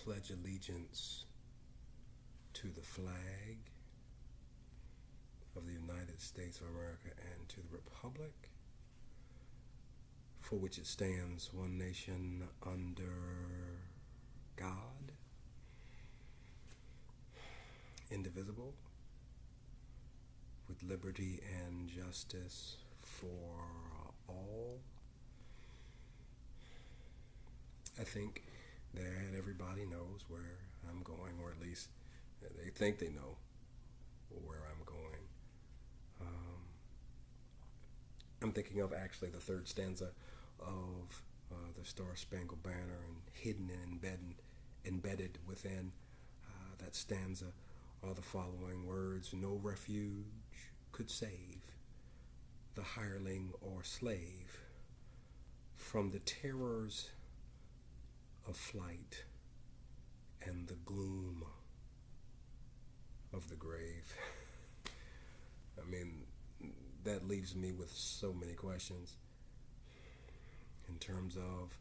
pledge allegiance to the flag of the United States of America and to the republic for which it stands, one nation under God, indivisible, with liberty and justice for all. I think that everybody knows where I'm going, or at least they think they know where I'm going. I'm thinking of actually the third stanza of the Star Spangled Banner, and hidden and embedded within that stanza are the following words: no refuge could save the hireling or slave from the terrors of flight and the gloom of the grave. I mean, that leaves me with so many questions in terms of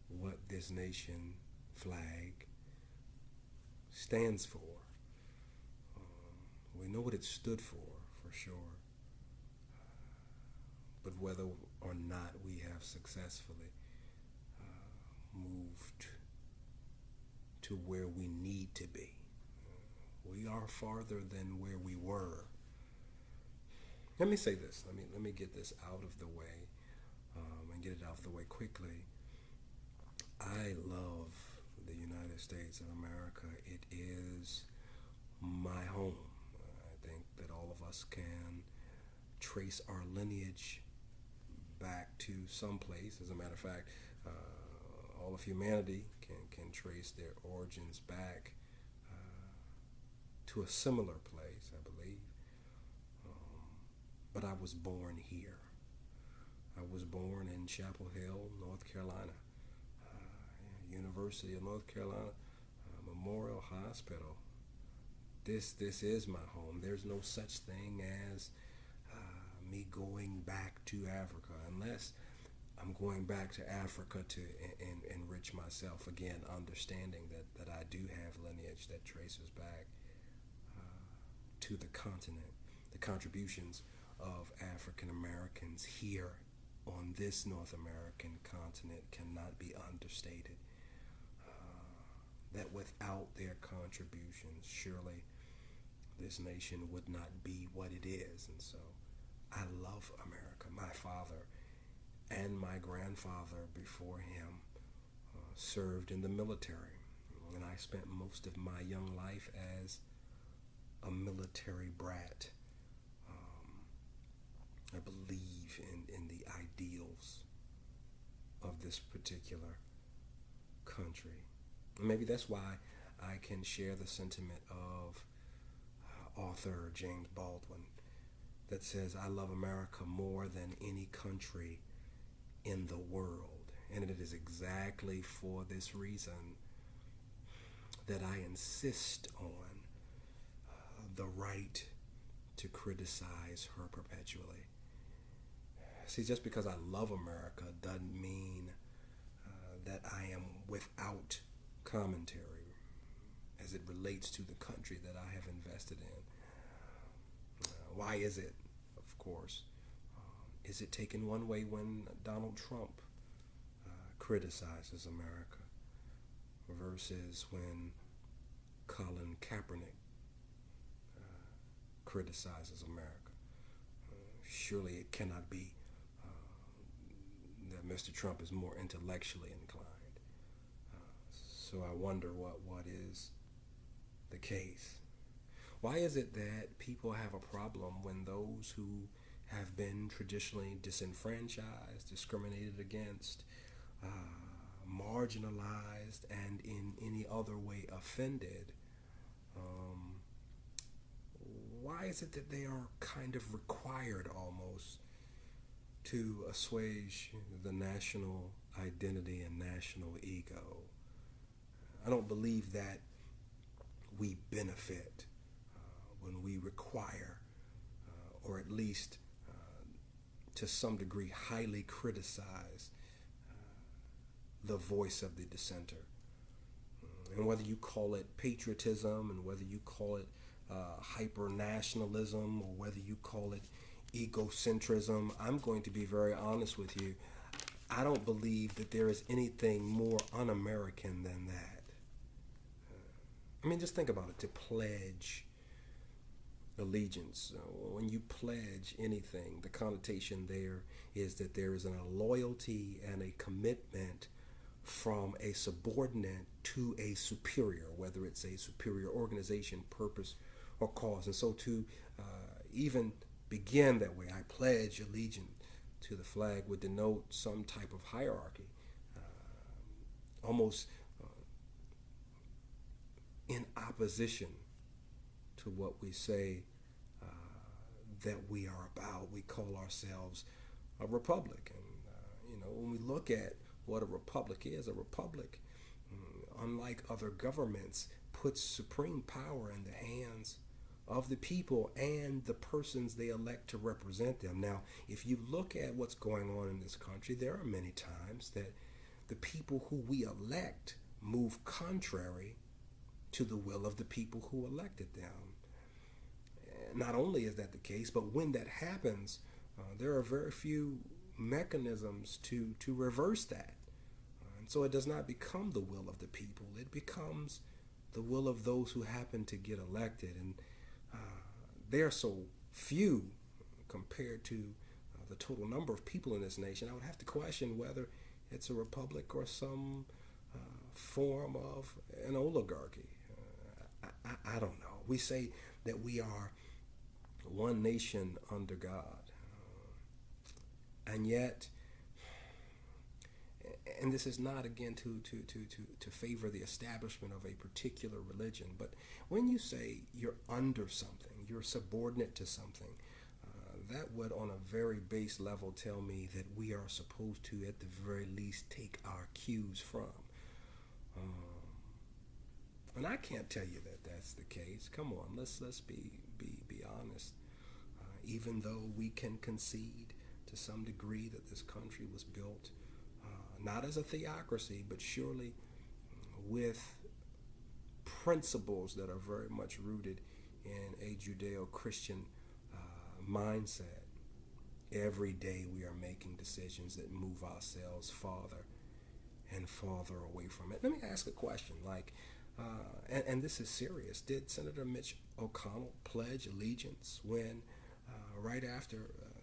what this nation flag stands for. We know what it stood for sure. But whether or not we have successfully moved to where we need to be, we are farther than where we were. Let me say this. Let me get this out of the way, and get it out of the way quickly. I love the United States of America. It is my home. I think that all of us can trace our lineage back to some place. As a matter of fact, all of humanity can trace their origins back to a similar place, I believe. But I was born here. I was born in Chapel Hill, North Carolina, University of North Carolina, Memorial Hospital. This is my home. There's no such thing as me going back to Africa, unless I'm going back to Africa to enrich myself. Again, understanding that I do have lineage that traces back to the continent. The contributions of African Americans here on this North American continent cannot be understated. That without their contributions, surely this nation would not be what it is. And so I love America. My father and my grandfather before him served in the military, and I spent most of my young life as a military brat. I believe in the ideals of this particular country. Maybe that's why I can share the sentiment of author James Baldwin that says, I love America more than any country in the world. And it is exactly for this reason that I insist on the right to criticize her perpetually. See, just because I love America doesn't mean that I am without commentary as it relates to the country that I have invested in. Why is it, of course, is it taken one way when Donald Trump criticizes America versus when Colin Kaepernick criticizes America? Surely it cannot be that Mr. Trump is more intellectually inclined. So I wonder what is the case. Why is it that people have a problem when those who have been traditionally disenfranchised, discriminated against, marginalized, and in any other way offended, why is it that they are kind of required almost to assuage the national identity and national ego? I don't believe that we benefit when we require, or at least to some degree highly criticize the voice of the dissenter. And whether you call it patriotism, and whether you call it hyper-nationalism, or whether you call it egocentrism, I'm going to be very honest with you. I don't believe that there is anything more un-American than that. I mean, just think about it. To pledge allegiance. When you pledge anything, the connotation there is that there is a loyalty and a commitment from a subordinate to a superior, whether it's a superior organization, purpose, or cause. And so to even begin that way, I pledge allegiance to the flag, would denote some type of hierarchy, almost in opposition to what we say that we are about. We call ourselves a republic. And, when we look at what a republic is, a republic, unlike other governments, puts supreme power in the hands of the people and the persons they elect to represent them. Now, if you look at what's going on in this country, there are many times that the people who we elect move contrary to the will of the people who elected them. Not only is that the case, but when that happens, there are very few mechanisms to reverse that. And so it does not become the will of the people. It becomes the will of those who happen to get elected. And they are so few compared to the total number of people in this nation. I would have to question whether it's a republic or some form of an oligarchy. I don't know. We say that we are one nation under God. And yet, and this is not, again, to favor the establishment of a particular religion, but when you say you're under something, you're subordinate to something, that would on a very base level tell me that we are supposed to, at the very least, take our cues from. And I can't tell you that that's the case. Come on, let's be honest. Even though we can concede to some degree that this country was built not as a theocracy, but surely with principles that are very much rooted in a Judeo-Christian mindset. Every day we are making decisions that move ourselves farther and farther away from it. Let me ask a question, and this is serious. Did Senator Mitch McConnell pledge allegiance when, right after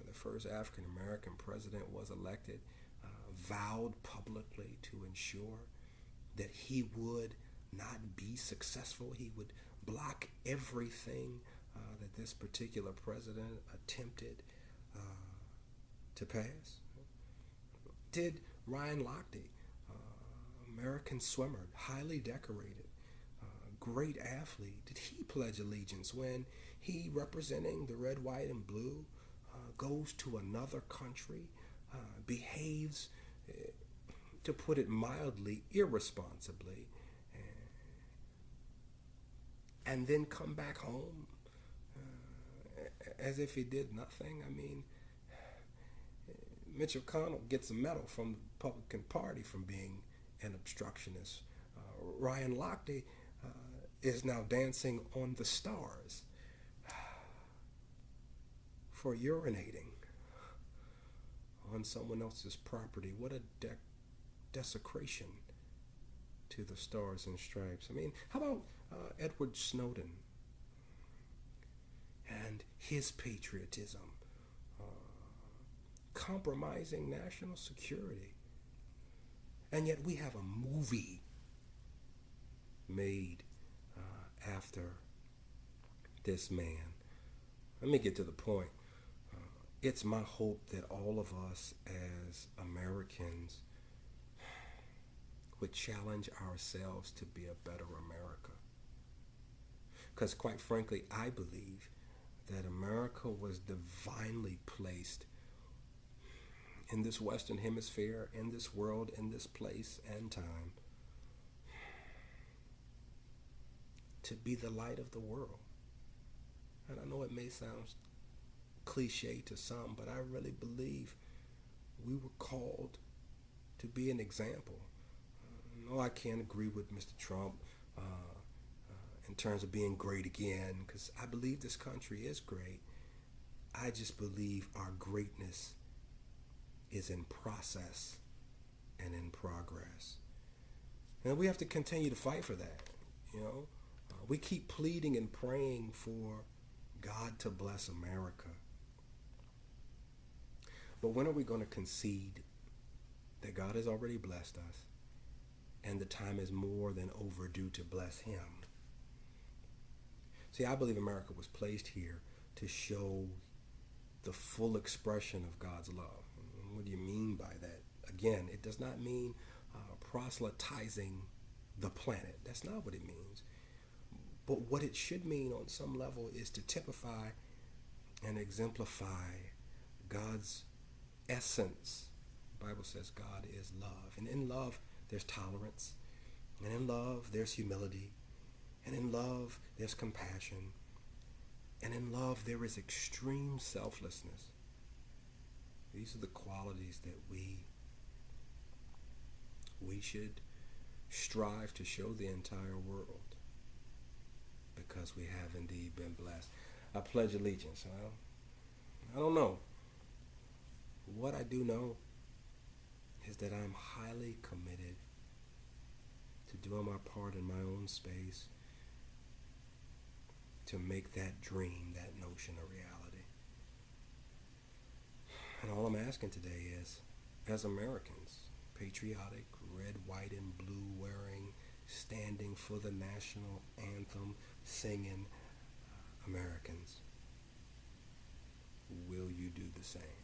the first African-American president was elected, vowed publicly to ensure that he would not be successful? He would block everything that this particular president attempted to pass? Did Ryan Lochte, American swimmer, highly decorated, great athlete, did he pledge allegiance when he, representing the red, white, and blue, goes to another country, behaves, to put it mildly, irresponsibly, and then come back home as if he did nothing? I mean, Mitch McConnell gets a medal from the Republican Party from being an obstructionist. Ryan Lochte is now dancing on the stars for urinating on someone else's property. What a desecration to the stars and stripes. I mean, how about Edward Snowden and his patriotism, compromising national security? And yet we have a movie made after this man. Let me get to the point. It's my hope that all of us as Americans would challenge ourselves to be a better America. Because quite frankly, I believe that America was divinely placed in this Western Hemisphere, in this world, in this place and time, to be the light of the world. And I know it may sound cliche to some, but I really believe we were called to be an example. I can't agree with Mr. Trump in terms of being great again, because I believe this country is great. I just believe our greatness is in process and in progress. And we have to continue to fight for that. We keep pleading and praying for God to bless America. But when are we going to concede that God has already blessed us and the time is more than overdue to bless him? See, I believe America was placed here to show the full expression of God's love. What do you mean by that? Again, it does not mean proselytizing the planet. That's not what it means. But what it should mean on some level is to typify and exemplify God's essence. The Bible says God is love. And in love, there's tolerance. And in love, there's humility. And in love, there's compassion. And in love, there is extreme selflessness. These are the qualities that we should strive to show the entire world, because we have indeed been blessed. I pledge allegiance. I don't know. What I do know is that I'm highly committed to doing my part in my own space to make that dream, that notion a reality. And all I'm asking today is, as Americans, patriotic, red, white, and blue wearing, standing for the national anthem, singing Americans, will you do the same?